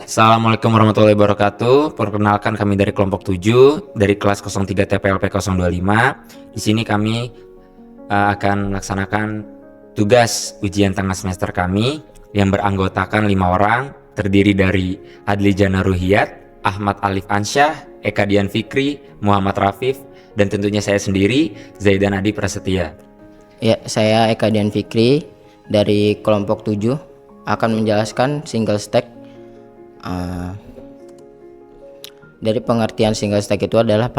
Assalamualaikum warahmatullahi wabarakatuh. Perkenalkan kami dari kelompok 7 dari kelas 03 TPLP 025. Di sini kami akan melaksanakan tugas ujian tengah semester kami yang beranggotakan 5 orang, terdiri dari Adli Jana Ruhiyat, Ahmad Alif Ansyah, Eka Dian Fikri, Muhammad Rafif, dan tentunya saya sendiri, Zaidan Adi Prasetya. Ya, saya Eka Dian Fikri dari kelompok 7 akan menjelaskan single stack. Dari pengertian single stack itu adalah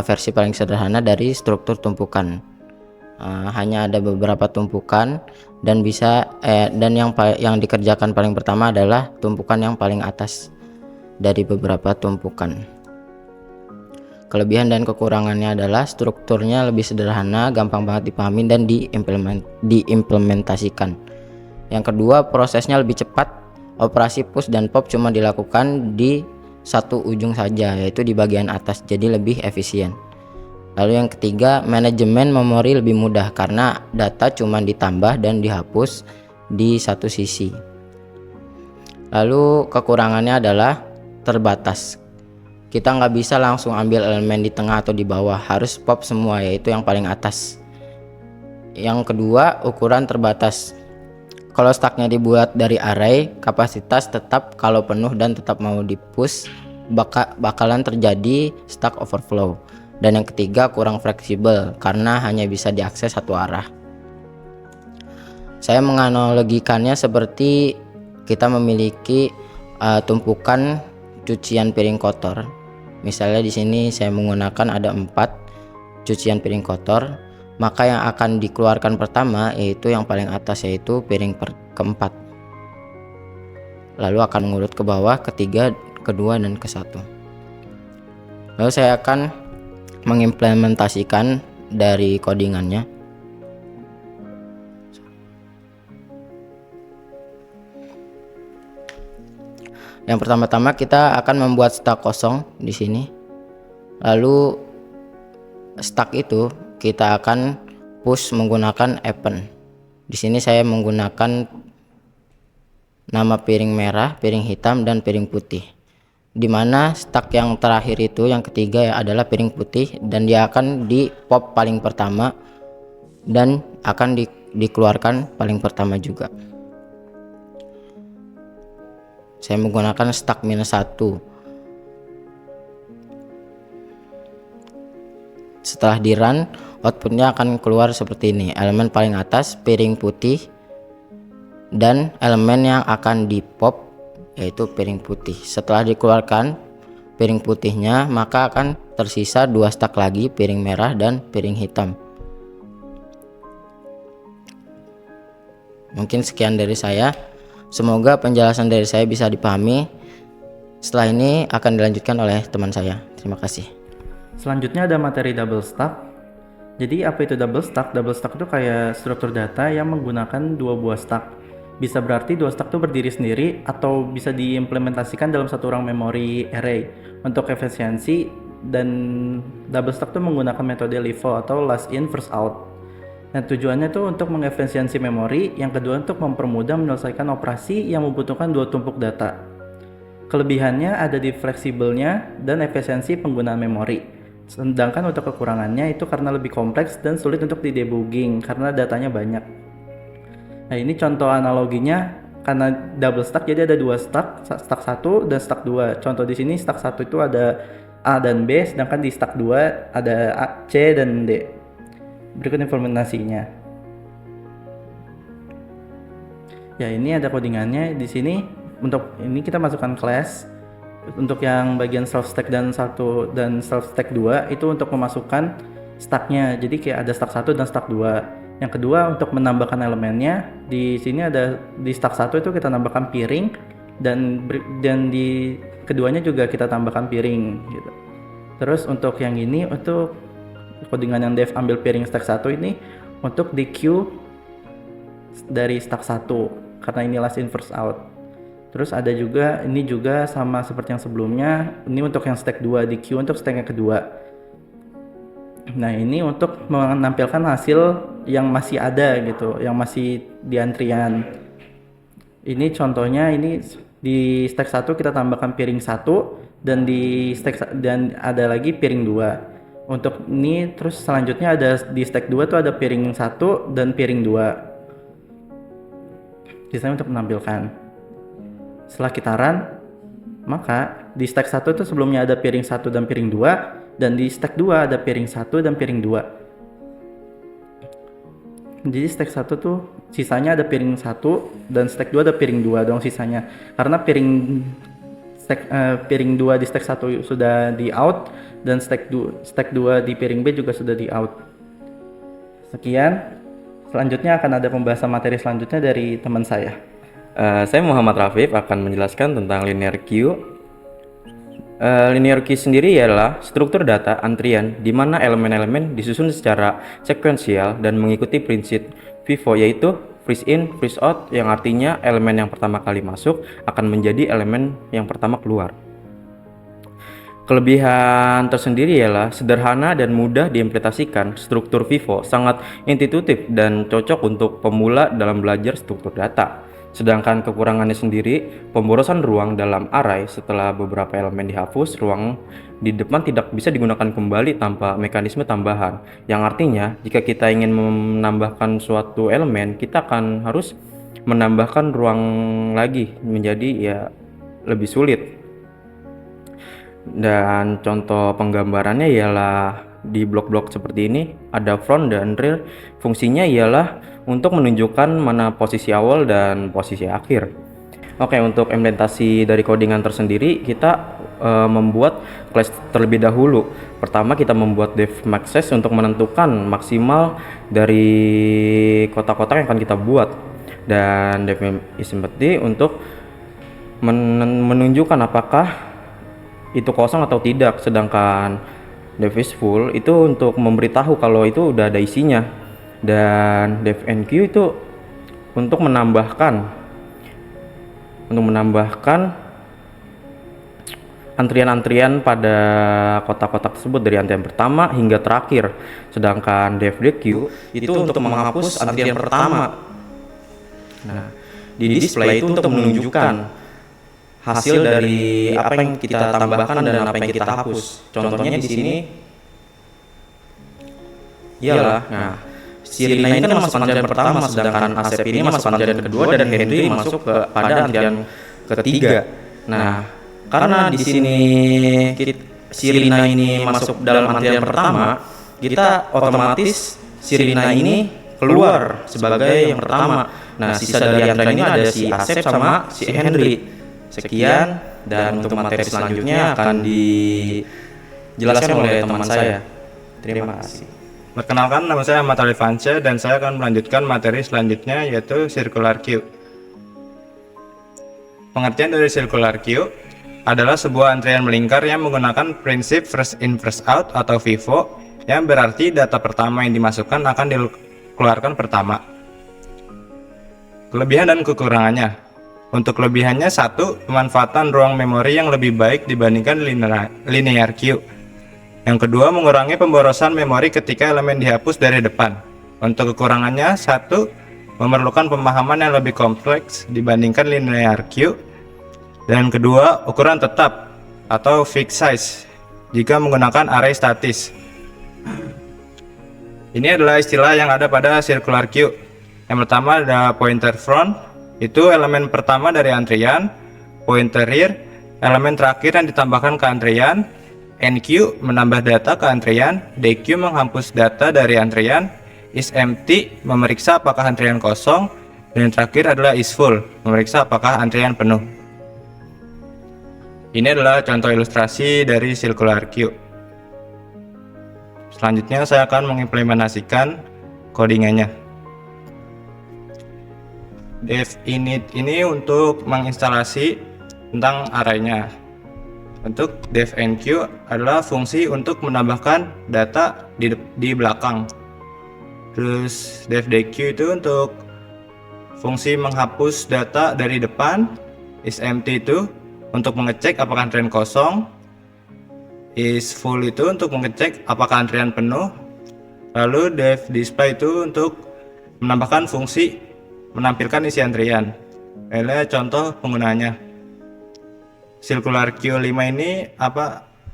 versi paling sederhana dari struktur tumpukan. Hanya ada beberapa tumpukan dan yang dikerjakan paling pertama adalah tumpukan yang paling atas dari beberapa tumpukan. Kelebihan dan kekurangannya adalah strukturnya lebih sederhana, gampang banget dipahami dan diimplementasikan. Yang kedua, prosesnya lebih cepat. Operasi push dan pop cuma dilakukan di satu ujung saja, yaitu di bagian atas, jadi lebih efisien. Lalu yang ketiga, manajemen memori lebih mudah karena data cuma ditambah dan dihapus di satu sisi. Lalu kekurangannya adalah terbatas. Kita nggak bisa langsung ambil elemen di tengah atau di bawah, harus pop semua, yaitu yang paling atas. Yang kedua, ukuran terbatas. Kalau stacknya dibuat dari array, kapasitas tetap kalau penuh dan tetap mau di-push, bakalan terjadi stack overflow. Dan yang ketiga, kurang fleksibel karena hanya bisa diakses satu arah. Saya menganalogikannya seperti kita memiliki tumpukan cucian piring kotor. Misalnya di sini saya menggunakan ada 4 cucian piring kotor. Maka yang akan dikeluarkan pertama yaitu yang paling atas, yaitu piring keempat. Lalu akan mengurut ke bawah, ketiga, kedua, dan ke satu. Lalu saya akan mengimplementasikan dari codingannya. Yang pertama-tama kita akan membuat stack kosong di sini. Lalu stack itu kita akan push menggunakan append. Di sini saya menggunakan nama piring merah, piring hitam, dan piring putih. Dimana stack yang terakhir itu, yang ketiga adalah piring putih, dan dia akan di pop paling pertama dan akan dikeluarkan paling pertama juga. Saya menggunakan stack -1. Setelah di run, outputnya akan keluar seperti ini. Elemen paling atas piring putih dan elemen yang akan di pop yaitu piring putih. Setelah dikeluarkan piring putihnya, maka akan tersisa 2 stack lagi, piring merah dan piring hitam. Mungkin sekian dari saya. Semoga penjelasan dari saya bisa dipahami. Setelah ini akan dilanjutkan oleh teman saya. Terima kasih. Selanjutnya ada materi double stack. Jadi apa itu double stack? Double stack itu kayak struktur data yang menggunakan 2 buah stack. Bisa berarti 2 stack itu berdiri sendiri atau bisa diimplementasikan dalam satu rang memori array. Untuk efisiensi, dan double stack itu menggunakan metode LIFO atau last in first out. Nah, tujuannya itu untuk mengefisiensi memori, yang kedua untuk mempermudah menyelesaikan operasi yang membutuhkan 2 tumpuk data. Kelebihannya ada di fleksibelnya dan efisiensi penggunaan memori. Sedangkan untuk kekurangannya itu karena lebih kompleks dan sulit untuk di-debugging karena datanya banyak. Nah, ini contoh analoginya, karena double stack jadi ada 2 stack, stack 1 dan stack 2. Contoh di sini stack 1 itu ada A dan B, sedangkan di stack 2 ada A, C dan D. Berikut implementasinya. Ya, ini ada codingannya di sini. Untuk ini kita masukkan class. Untuk yang bagian self stack dan self stack 2 itu untuk memasukkan stacknya. Jadi kayak ada stack 1 dan stack 2. Yang kedua untuk menambahkan elemennya, di sini ada di stack 1 itu kita tambahkan piring, dan di keduanya juga kita tambahkan piring gitu. Terus untuk yang ini, untuk codingan yang dev ambil piring stack 1 ini untuk di queue dari stack 1 karena ini last in first out. Terus ada juga, ini juga sama seperti yang sebelumnya, ini untuk yang stack 2 di queue untuk stack yang kedua. Nah, ini untuk menampilkan hasil yang masih ada gitu, yang masih di antrian. Ini contohnya, ini Di stack 1 kita tambahkan piring 1 dan dan ada lagi piring 2. Untuk ini terus selanjutnya ada di stack 2 tuh ada piring 1 dan piring 2. Sisanya untuk menampilkan. Setelah kita run, maka di stack 1 itu sebelumnya ada piring 1 dan piring 2, dan di stack 2 ada piring 1 dan piring 2. Jadi stack 1 tuh sisanya ada piring 1 dan stack 2 ada piring 2 dong sisanya. Karena piring 2 di stack 1 sudah di out dan stack 2 di piring B juga sudah di out. Sekian. Selanjutnya akan ada pembahasan materi selanjutnya dari teman saya. Saya Muhammad Rafif akan menjelaskan tentang linear queue. Linear queue sendiri ialah struktur data antrian di mana elemen-elemen disusun secara sekuensial dan mengikuti prinsip FIFO, yaitu freeze in, freeze out, yang artinya elemen yang pertama kali masuk akan menjadi elemen yang pertama keluar. Kelebihan tersendiri ialah sederhana dan mudah diimplementasikan. Struktur FIFO sangat intuitif dan cocok untuk pemula dalam belajar struktur data. Sedangkan kekurangannya sendiri, pemborosan ruang dalam array setelah beberapa elemen dihapus, ruang di depan tidak bisa digunakan kembali tanpa mekanisme tambahan. Yang artinya, jika kita ingin menambahkan suatu elemen, kita akan harus menambahkan ruang lagi, menjadi ya lebih sulit. Dan contoh penggambarannya ialah di blok-blok seperti ini, ada front dan rear. Fungsinya ialah untuk menunjukkan mana posisi awal dan posisi akhir. Oke, untuk implementasi dari codingan tersendiri, kita membuat class terlebih dahulu. Pertama, kita membuat def maxes untuk menentukan maksimal dari kotak-kotak yang akan kita buat, dan def isempty untuk menunjukkan apakah itu kosong atau tidak, sedangkan def is full itu untuk memberitahu kalau itu udah ada isinya, dan def enq itu untuk menambahkan antrian-antrian pada kotak-kotak tersebut dari antrian pertama hingga terakhir, sedangkan def deq itu untuk menghapus antrian pertama. Nah, di display itu untuk menunjukkan hasil dari apa yang kita tambahkan dan apa yang kita hapus. Contohnya di sini ialah, nah, si Rina ini kan masuk antrian pertama, sedangkan Asep ini masuk antrian kedua dan Henry masuk pada antrian ketiga. Nah, karena di sini si Rina ini masuk dalam antrian pertama, kita otomatis si Rina ini keluar sebagai yang pertama. Nah, sisa dari antrian ini ada si Asep sama si Henry. Sekian, dan untuk materi selanjutnya akan dijelaskan oleh teman saya. Terima kasih. Perkenalkan, nama saya Ahmad Alifansyah dan saya akan melanjutkan materi selanjutnya, yaitu circular queue. Pengertian dari circular queue adalah sebuah antrian melingkar yang menggunakan prinsip first in first out atau FIFO, yang berarti data pertama yang dimasukkan akan dikeluarkan pertama. Kelebihan dan kekurangannya. Untuk kelebihannya, 1. Pemanfaatan ruang memori yang lebih baik dibandingkan linear queue. Yang kedua, mengurangi pemborosan memori ketika elemen dihapus dari depan. Untuk kekurangannya, 1. Memerlukan pemahaman yang lebih kompleks dibandingkan linear queue. Dan kedua, ukuran tetap atau fixed size jika menggunakan array statis. Ini adalah istilah yang ada pada circular queue. Yang pertama ada pointer front, itu elemen pertama dari antrian. Pointer rear, elemen terakhir yang ditambahkan ke antrian. NQ menambah data ke antrian. DQ menghapus data dari antrian. Is empty memeriksa apakah antrian kosong. Dan yang terakhir adalah is full, memeriksa apakah antrian penuh. Ini adalah contoh ilustrasi dari circular queue. Selanjutnya saya akan mengimplementasikan codingannya. Def init ini untuk menginstalasi tentang arraynya. Untuk def enq adalah fungsi untuk menambahkan data di belakang. Terus def deq itu untuk fungsi menghapus data dari depan. Is empty itu untuk mengecek apakah antrian kosong. Is full itu untuk mengecek apakah antrian penuh. Lalu def display itu untuk menambahkan fungsi menampilkan isi antrian. Ini contoh penggunaannya. circular queue 5 ini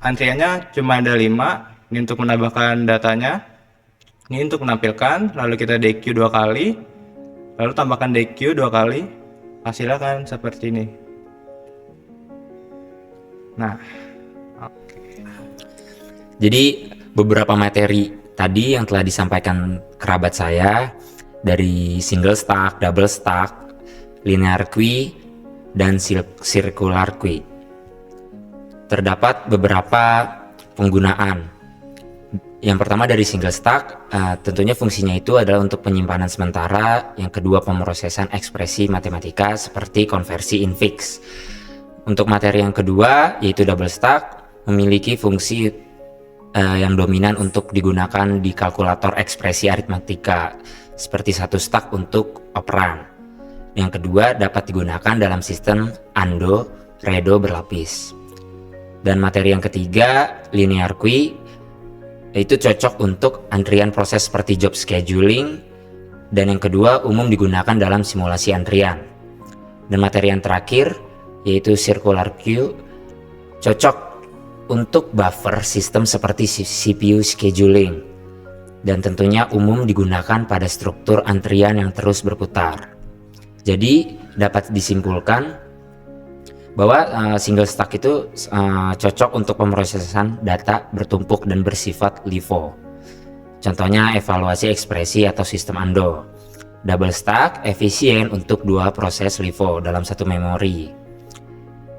antriannya cuma ada 5. Ini untuk menambahkan datanya. Ini untuk menampilkan, lalu kita DQ 2 kali, lalu tambahkan DQ 2 kali. Hasilnya kan seperti ini. Nah, Jadi beberapa materi tadi yang telah disampaikan kerabat saya dari single stack, double stack, linear queue, dan circular queue. Terdapat beberapa penggunaan. Yang pertama dari single stack, tentunya fungsinya itu adalah untuk penyimpanan sementara. Yang kedua pemrosesan ekspresi matematika seperti konversi infix. Untuk materi yang kedua yaitu double stack, memiliki fungsi yang dominan untuk digunakan di kalkulator ekspresi aritmatika seperti satu stack untuk operan. Yang kedua dapat digunakan dalam sistem ANDO, redo berlapis. Dan materi yang ketiga, linear queue, itu cocok untuk antrian proses seperti job scheduling. Dan yang kedua umum digunakan dalam simulasi antrian. Dan materi yang terakhir yaitu circular queue, cocok untuk buffer sistem seperti CPU scheduling, dan tentunya umum digunakan pada struktur antrian yang terus berputar. Jadi dapat disimpulkan bahwa single stack itu cocok untuk pemrosesan data bertumpuk dan bersifat LIFO. Contohnya evaluasi ekspresi atau sistem ANDO. Double stack efisien untuk 2 proses LIFO dalam satu memori.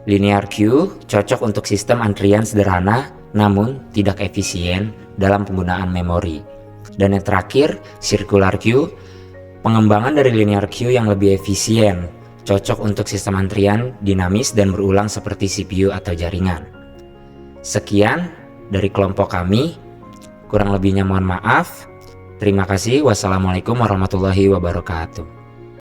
Linear queue cocok untuk sistem antrian sederhana namun tidak efisien dalam penggunaan memori. Dan yang terakhir, circular queue, pengembangan dari linear queue yang lebih efisien, cocok untuk sistem antrian dinamis dan berulang seperti CPU atau jaringan. Sekian dari kelompok kami, kurang lebihnya mohon maaf. Terima kasih. Wassalamualaikum warahmatullahi wabarakatuh.